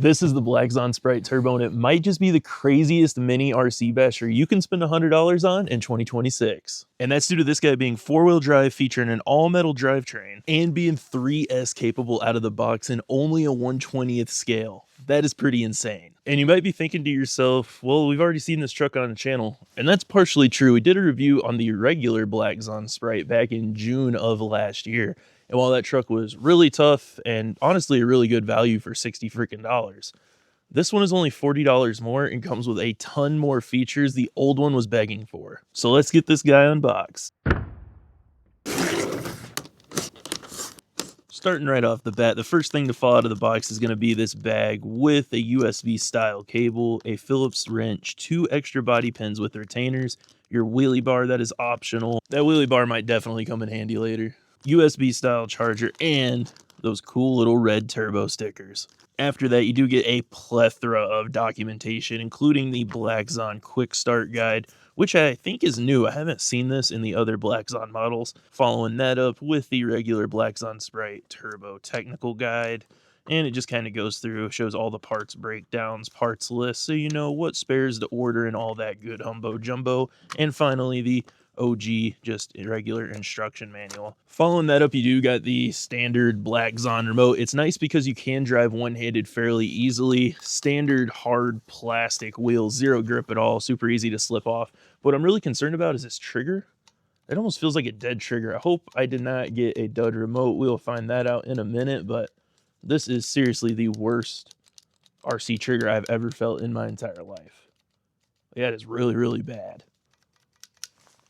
This is the BlackZon Spryte Turbo, and it might just be the craziest mini RC basher you can spend $100 on in 2026. And that's due to this guy being 4-wheel drive, featuring an all-metal drivetrain, and being 3S capable out of the box in only a 1/20th scale. That is pretty insane. And you might be thinking to yourself, well, we've already seen this truck on the channel. And that's partially true. We did a review on the regular BlackZon Spryte back in June of last year. And while that truck was really tough and honestly a really good value for $60 freaking dollars, this one is only $40 more and comes with a ton more features the old one was begging for. So let's get this guy unboxed. Starting right off the bat, the first thing to fall out of the box is going to be this bag with a USB style cable, a Phillips wrench, 2 extra body pins with retainers, your wheelie bar that is optional. That wheelie bar might definitely come in handy later. USB style charger, and those cool little red turbo stickers. After that, you do get a plethora of documentation, including the BlackZon Quick Start Guide, which I think is new. I haven't seen this in the other BlackZon models. Following that up with the regular BlackZon Spryte Turbo Technical Guide, and it just kind of goes through, shows all the parts breakdowns, parts lists, so you know what spares to order and all that good humbo jumbo. And finally, the OG, just regular instruction manual. Following that up, you do got the standard BlackZon remote. It's nice because you can drive one-handed fairly easily. Standard hard plastic wheels, zero grip at all, super easy to slip off. What I'm really concerned about is this trigger. It almost feels like a dead trigger. I hope I did not get a dud remote. We'll find that out in a minute, but this is seriously the worst RC trigger I've ever felt in my entire life. Yeah, it is really, really bad.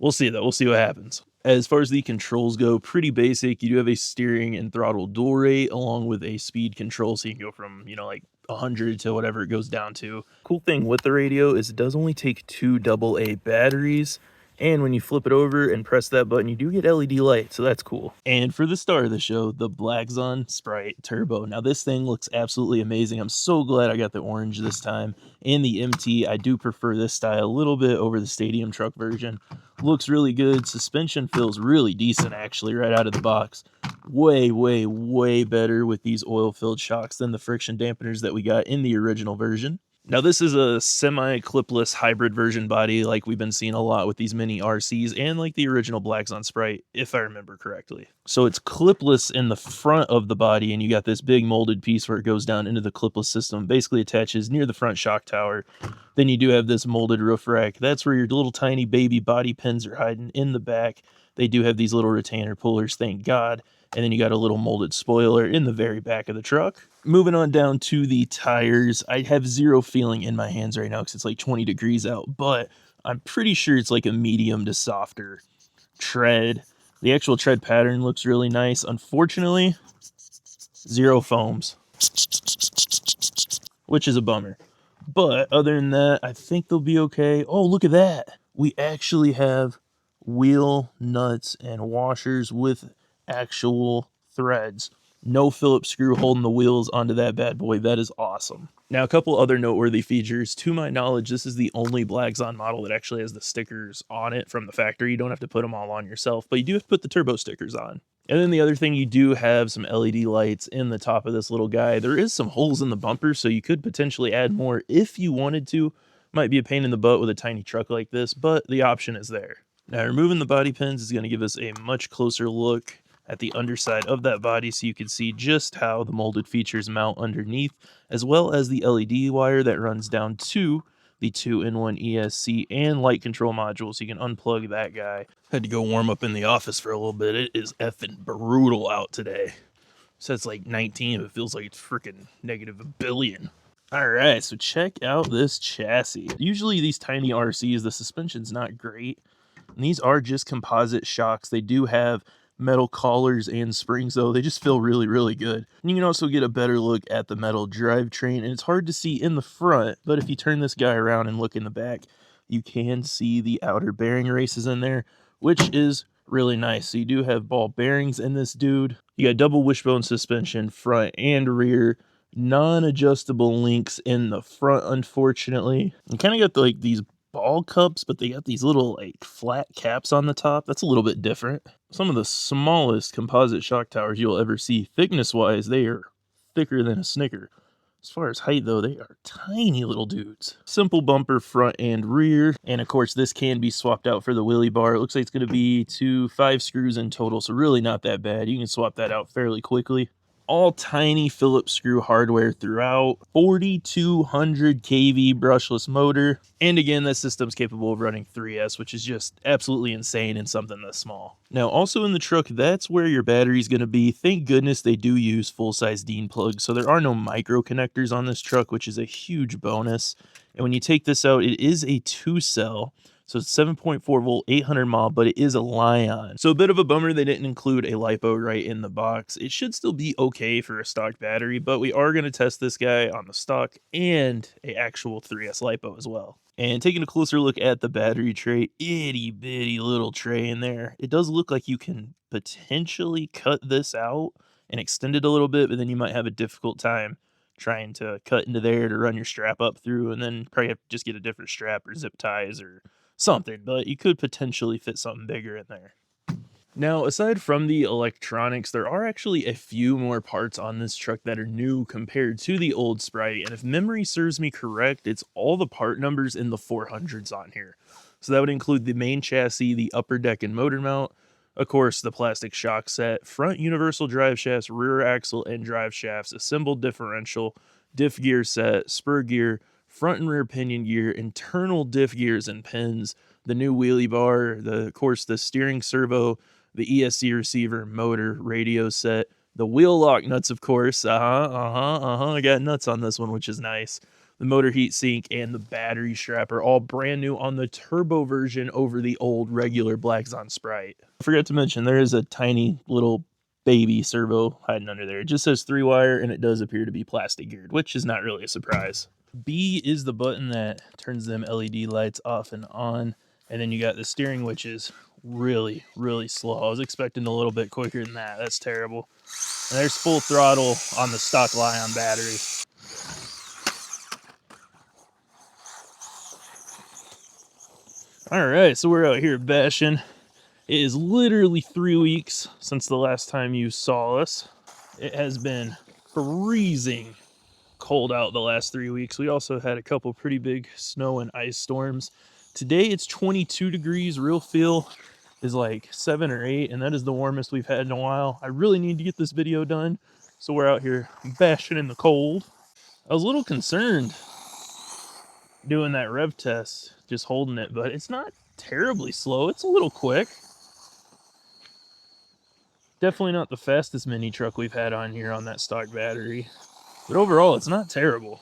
We'll see though, we'll see what happens. As far as the controls go, pretty basic. You do have a steering and throttle dual rate along with a speed control, so you can go from, like 100 to whatever it goes down to. Cool thing with the radio is it does only take 2 AA batteries. And when you flip it over and press that button, you do get LED light, so that's cool. And for the star of the show, the BlackZon Spryte Turbo. Now this thing looks absolutely amazing. I'm so glad I got the orange this time. And the MT, I do prefer this style a little bit over the stadium truck version. Looks really good. Suspension feels really decent actually right out of the box. Way, way, way better with these oil-filled shocks than the friction dampeners that we got in the original version. Now this is a semi-clipless hybrid version body like we've been seeing a lot with these mini RCs and like the original BlackZon Spryte, if I remember correctly. So it's clipless in the front of the body, and you got this big molded piece where it goes down into the clipless system, basically attaches near the front shock tower. Then you do have this molded roof rack. That's where your little tiny baby body pins are hiding in the back. They do have these little retainer pullers, thank God. And then you got a little molded spoiler in the very back of the truck. Moving on down to the tires. I have zero feeling in my hands right now because it's like 20 degrees out, but I'm pretty sure it's like a medium to softer tread. The actual tread pattern looks really nice. Unfortunately, zero foams, which is a bummer. But other than that, I think they'll be okay. Oh, look at that. We actually have wheel nuts and washers with actual threads. No Phillips screw holding the wheels onto that bad boy. That is awesome. Now, a couple other noteworthy features. To my knowledge, this is the only BlackZon model that actually has the stickers on it from the factory. You don't have to put them all on yourself, but you do have to put the turbo stickers on. And then the other thing, you do have some LED lights in the top of this little guy. There is some holes in the bumper, so you could potentially add more if you wanted to. Might be a pain in the butt with a tiny truck like this, but the option is there. Now, removing the body pins is going to give us a much closer look at the underside of that body, so you can see just how the molded features mount underneath, as well as the LED wire that runs down to the 2-in-1 ESC and light control module, so you can unplug that guy. Had to go warm up in the office for a little bit. It is effing brutal out today. So it's like 19, but it feels like it's freaking negative a billion. All right, so check out this chassis. Usually these tiny RCs, the suspension's not great, and these are just composite shocks. They do have metal collars and springs, though. They just feel really, really good. And you can also get a better look at the metal drivetrain, and it's hard to see in the front, but if you turn this guy around and look in the back, you can see the outer bearing races in there, which is really nice. So you do have ball bearings in this dude. You got double wishbone suspension, front and rear. Non-adjustable links in the front, unfortunately. You kind of got like these ball cups, but they got these little like flat caps on the top. That's a little bit different. Some of the smallest composite shock towers you'll ever see. Thickness wise, they are thicker than a Snicker. As far as height though, they are tiny little dudes. Simple bumper front and rear. And of course this can be swapped out for the wheelie bar. It looks like it's going to be 5 screws in total, so really not that bad. You can swap that out fairly quickly. All tiny Phillips screw hardware throughout. 4200 kV brushless motor. And again, this system's capable of running 3S, which is just absolutely insane in something this small. Now, also in the truck, that's where your battery's going to be. Thank goodness they do use full-size DIN plugs, so there are no micro connectors on this truck, which is a huge bonus. And when you take this out, it is a 2-cell. So it's 7.4 volt, 800 mAh, but it is a Li-ion. So a bit of a bummer they didn't include a LiPo right in the box. It should still be okay for a stock battery, but we are going to test this guy on the stock and a actual 3S LiPo as well. And taking a closer look at the battery tray, itty bitty little tray in there. It does look like you can potentially cut this out and extend it a little bit, but then you might have a difficult time trying to cut into there to run your strap up through, and then probably have to just get a different strap or zip ties or something, but you could potentially fit something bigger in there. Now, aside from the electronics, there are actually a few more parts on this truck that are new compared to the old Spryte, and if memory serves me correct, it's all the part numbers in the 400s on here. So that would include the main chassis, the upper deck and motor mount, of course, the plastic shock set, front universal drive shafts, rear axle and drive shafts, assembled differential, diff gear set, spur gear, front and rear pinion gear, internal diff gears and pins, the new wheelie bar, of course, the steering servo, the ESC receiver, motor, radio set, the wheel lock nuts, of course. I got nuts on this one, which is nice. The motor heat sink and the battery strap are all brand new on the turbo version over the old regular BlackZon Spryte. I forgot to mention, there is a tiny little baby servo hiding under there. It just says 3-wire, and it does appear to be plastic geared, which is not really a surprise. B is the button that turns them LED lights off and on. And then you got the steering, which is really, really slow. I was expecting a little bit quicker than that. That's terrible. And there's full throttle on the stock Li-ion battery. All right, so we're out here bashing. It is literally 3 weeks since the last time you saw us. It has been freezing cold out the last 3 weeks. We also had a couple pretty big snow and ice storms. Today it's 22 degrees. Real feel is like 7 or 8, and that is the warmest we've had in a while. I really need to get this video done, so we're out here bashing in the cold. I was a little concerned doing that rev test, just holding it, but it's not terribly slow. It's a little quick. Definitely not the fastest mini truck we've had on here on that stock battery, but overall it's not terrible.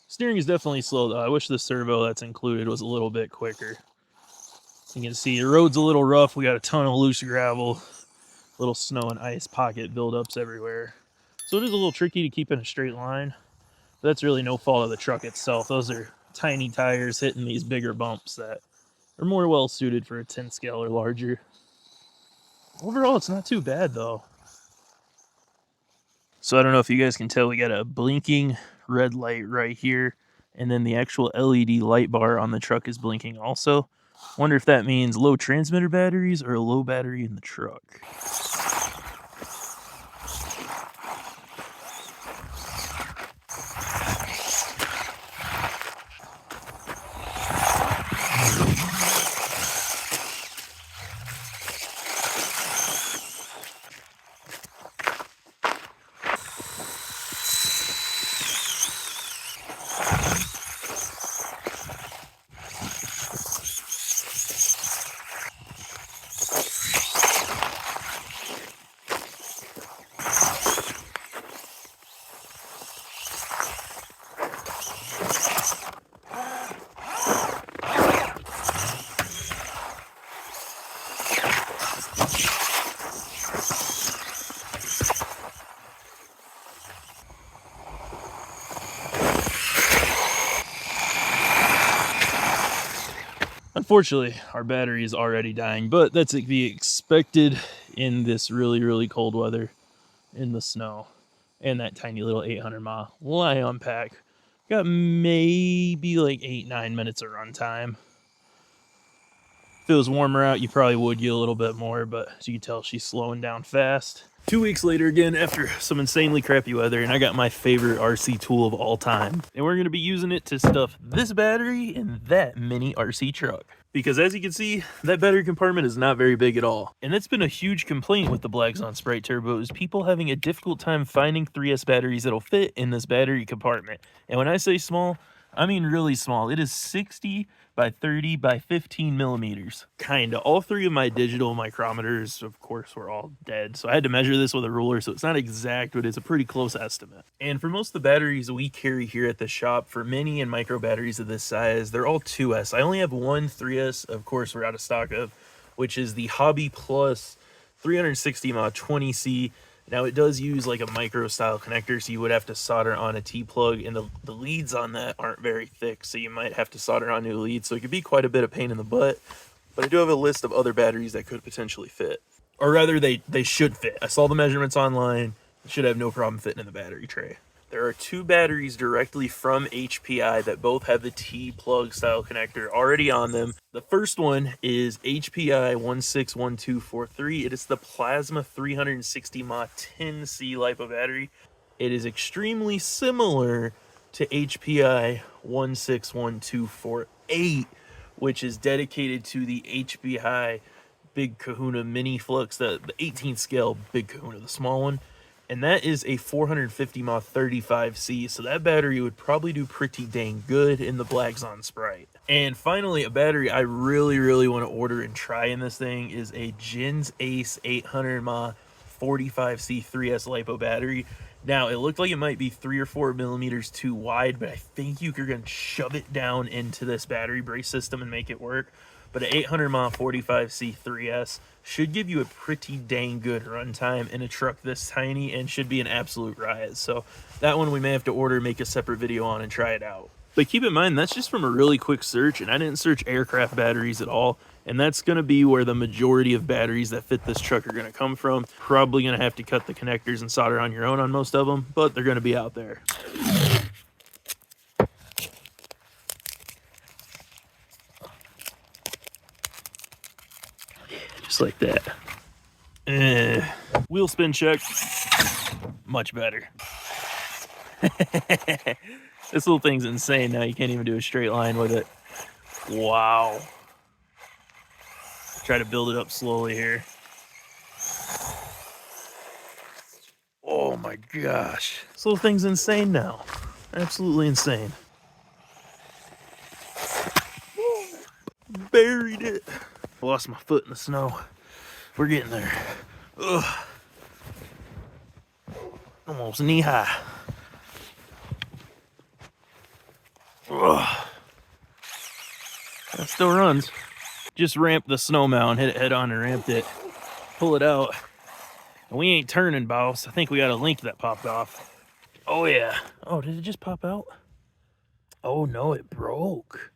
Steering is definitely slow though. I wish the servo that's included was a little bit quicker. You can see the road's a little rough. We got a ton of loose gravel, little snow and ice pocket buildups everywhere. So it is a little tricky to keep in a straight line. But that's really no fault of the truck itself. Those are tiny tires hitting these bigger bumps that are more well suited for a 10 scale or larger. Overall, it's not too bad though. So I don't know if you guys can tell, we got a blinking red light right here, and then the actual LED light bar on the truck is blinking also. Wonder if that means low transmitter batteries or a low battery in the truck. Unfortunately, our battery is already dying, but that's to be expected in this really, really cold weather, in the snow, and that tiny little 800 mile Li-ion pack. Got maybe like 8-9 minutes of run time. If it was warmer out, you probably would get a little bit more, but as you can tell, she's slowing down fast. 2 weeks later again, after some insanely crappy weather, and I got my favorite RC tool of all time. And we're gonna be using it to stuff this battery in that mini RC truck. Because as you can see, that battery compartment is not very big at all. And that's been a huge complaint with the BlackZon Spryte Turbo, is people having a difficult time finding 3S batteries that'll fit in this battery compartment. And when I say small, I mean really small. It is 60 by 30 by 15 millimeters. Kinda. All three of my digital micrometers, of course, were all dead. So I had to measure this with a ruler, so it's not exact, but it's a pretty close estimate. And for most of the batteries we carry here at the shop, for mini and micro batteries of this size, they're all 2S. I only have one 3S, of course, we're out of stock of, which is the Hobby Plus 360 mAh 20C. Now it does use like a micro style connector, so you would have to solder on a T-plug, and the leads on that aren't very thick, so you might have to solder on new leads, so it could be quite a bit of pain in the butt. But I do have a list of other batteries that could potentially fit. Or rather, they should fit. I saw the measurements online. It should have no problem fitting in the battery tray. There are two batteries directly from HPI that both have the T-plug style connector already on them. The first one is HPI 161243. It is the Plasma 360 mAh 10C LiPo battery. It is extremely similar to HPI 161248, which is dedicated to the HPI Big Kahuna Mini Flux, the 18th scale Big Kahuna, the small one. And that is a 450 mAh 35C, so that battery would probably do pretty dang good in the BlackZon Spryte. And finally, a battery I really want to order and try in this thing is a Gens Ace 800 mAh 45C 3S LiPo battery. Now, it looked like it might be 3 or 4 millimeters too wide, but I think you can shove it down into this battery brace system and make it work. But an 800 mAh 45C 3S should give you a pretty dang good runtime in a truck this tiny, and should be an absolute riot. So that one we may have to order, make a separate video on, and try it out. But keep in mind, that's just from a really quick search, and I didn't search aircraft batteries at all. And that's going to be where the majority of batteries that fit this truck are going to come from. Probably going to have to cut the connectors and solder on your own on most of them, but they're going to be out there. Just like that. Wheel spin check. Much better. This little thing's insane now. You can't even do a straight line with it. Wow. Try to build it up slowly here. Oh my gosh. This little thing's insane now. Absolutely insane. Buried it. Lost my foot in the snow. We're getting there. Ugh. Almost knee high. Ugh. That still runs. Just ramped the snow mound, hit it head on and ramped it. Pull it out. And we ain't turning, boss. I think we got a link that popped off. Oh yeah. Oh, did it just pop out? Oh no, it broke.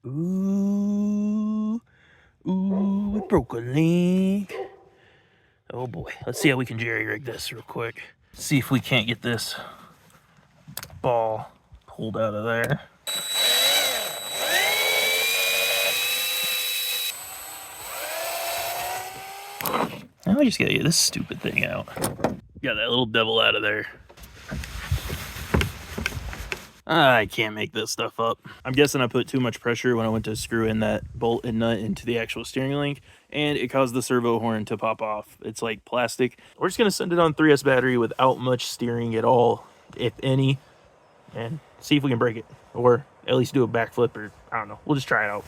Ooh, it broke a link. Oh boy, let's see how we can jerry rig this real quick. See if we can't get this ball pulled out of there. Now we just gotta get this stupid thing out. Got that little devil out of there. I can't make this stuff up. I'm guessing I put too much pressure when I went to screw in that bolt and nut into the actual steering link, and it caused the servo horn to pop off. It's like plastic. We're just gonna send it on 3S battery without much steering at all, if any, and see if we can break it, or at least do a backflip, or I don't know. We'll just try it out.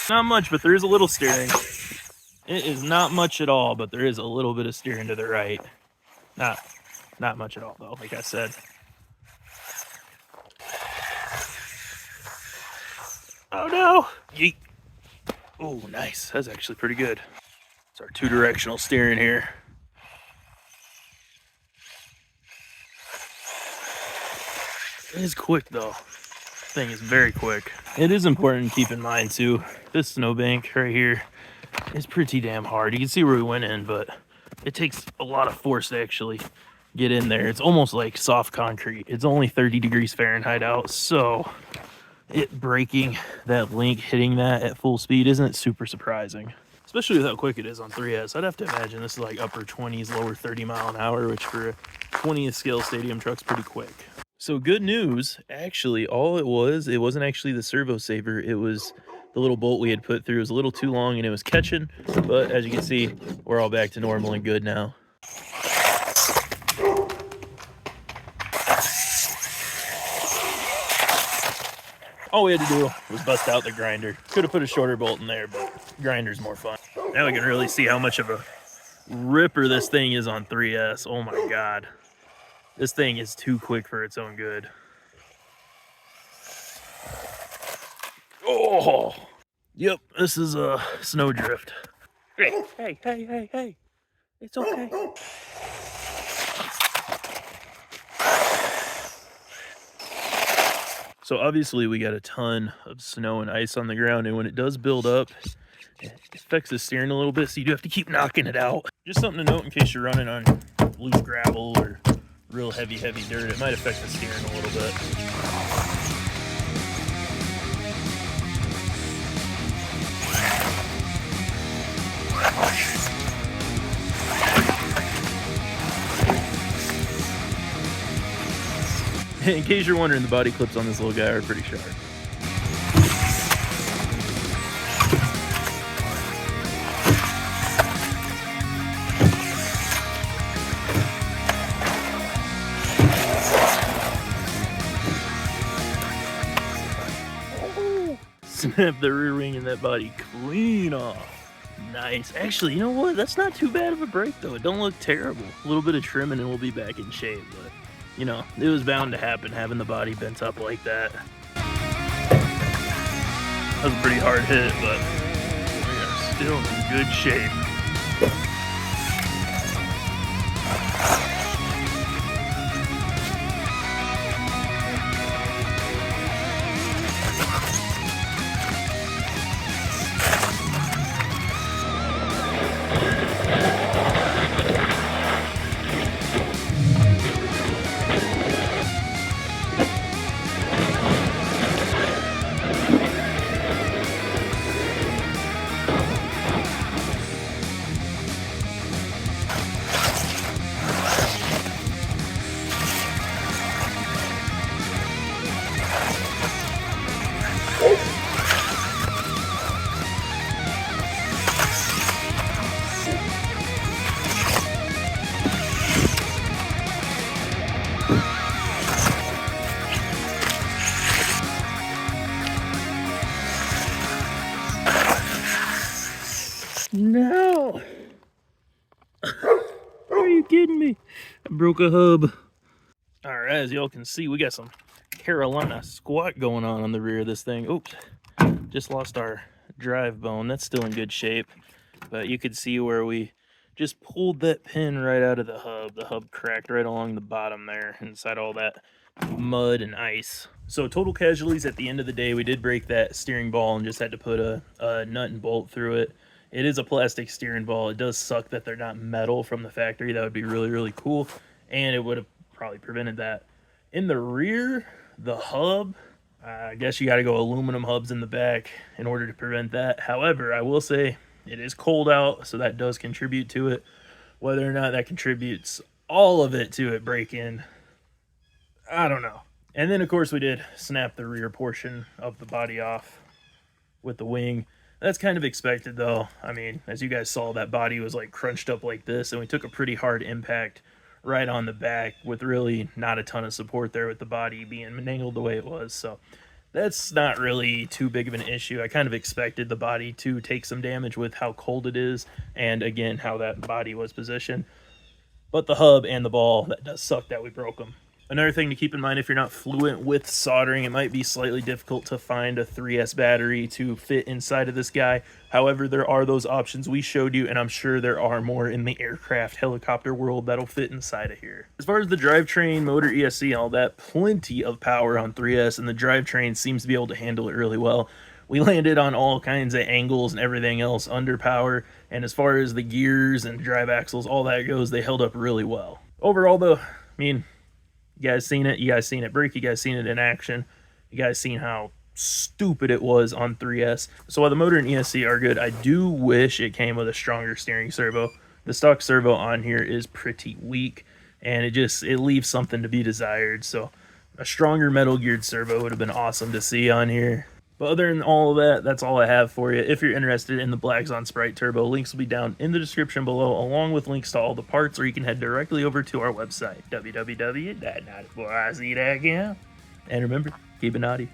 Not much, but there is a little steering. It is not much at all, but there is a little bit of steering to the right. Not much at all, though, like I said. Oh no! Yeet. Oh, nice. That's actually pretty good. It's our two-directional steering here. It is quick, though. Thing is very quick. It is important to keep in mind, too, this snowbank right here is pretty damn hard. You can see where we went in, but it takes a lot of force to actually get in there. It's almost like soft concrete. It's only 30 degrees Fahrenheit out, so it breaking that link, hitting that at full speed isn't super surprising. especially with how quick it is on 3S. I'd have to imagine this is like upper 20s, lower 30 mile an hour, which for a 20th scale stadium truck's pretty quick. So good news, actually, all it wasn't actually the servo saver. It was the little bolt we had put through. It was a little too long and it was catching, but as you can see, we're all back to normal and good now. All we had to do was bust out the grinder. Could have put a shorter bolt in there, but grinder's more fun. Now we can really see how much of a ripper this thing is on 3S. Oh my God. This thing is too quick for its own good. Oh, yep, this is a snowdrift. Hey, hey, hey, hey, hey. It's okay. So obviously we got a ton of snow and ice on the ground, and when it does build up, it affects the steering a little bit, so you do have to keep knocking it out. Just something to note in case you're running on loose gravel or real heavy dirt, it might affect the steering a little bit. In case you're wondering, the body clips on this little guy are pretty sharp. Snap the rear wing and that body clean off. Nice. Actually, you know what? That's not too bad of a break, though. It don't look terrible. A little bit of trimming and we'll be back in shape, but you know, it was bound to happen having the body bent up like that. That was a pretty hard hit, but we are still in good shape. No! Are you kidding me? I broke a hub. Alright, as y'all can see, we got some Carolina squat going on the rear of this thing. Oops, just lost our drive bone. That's still in good shape, but you could see where we just pulled that pin right out of the hub. The hub cracked right along the bottom there, inside all that mud and ice. So total casualties at the end of the day, we did break that steering ball and just had to put a nut and bolt through it. It is a plastic steering ball. It does suck that they're not metal from the factory. That would be really, really cool, and it would have probably prevented that. In the rear, the hub, I guess you got to go aluminum hubs in the back in order to prevent that. However, I will say it is cold out, so that does contribute to it. Whether or not that contributes all of it to it breaking, I don't know. And then, of course, we did snap the rear portion of the body off with the wing. That's kind of expected, though. I mean, as you guys saw, that body was like crunched up like this, and we took a pretty hard impact right on the back with really not a ton of support there with the body being mangled the way it was. So that's not really too big of an issue. I kind of expected the body to take some damage with how cold it is and, again, how that body was positioned. But the hub and the ball, that does suck that we broke them. Another thing to keep in mind, if you're not fluent with soldering, it might be slightly difficult to find a 3S battery to fit inside of this guy. However, there are those options we showed you, and I'm sure there are more in the aircraft helicopter world that'll fit inside of here. As far as the drivetrain, motor, ESC, all that, plenty of power on 3S, and the drivetrain seems to be able to handle it really well. We landed on all kinds of angles and everything else under power, and as far as the gears and drive axles, all that goes, they held up really well. Overall, though, I mean, you guys seen it break, you guys seen it in action, you guys seen how stupid it was on 3S. So while the motor and ESC are good, I do wish it came with a stronger steering servo. The stock servo on here is pretty weak, and it leaves something to be desired. So a stronger metal geared servo would have been awesome to see on here. But other than all of that, that's all I have for you. If you're interested in the BlackZon Spryte Turbo, links will be down in the description below, along with links to all the parts, or you can head directly over to our website, www.naughty4ic.com. And remember, keep it naughty.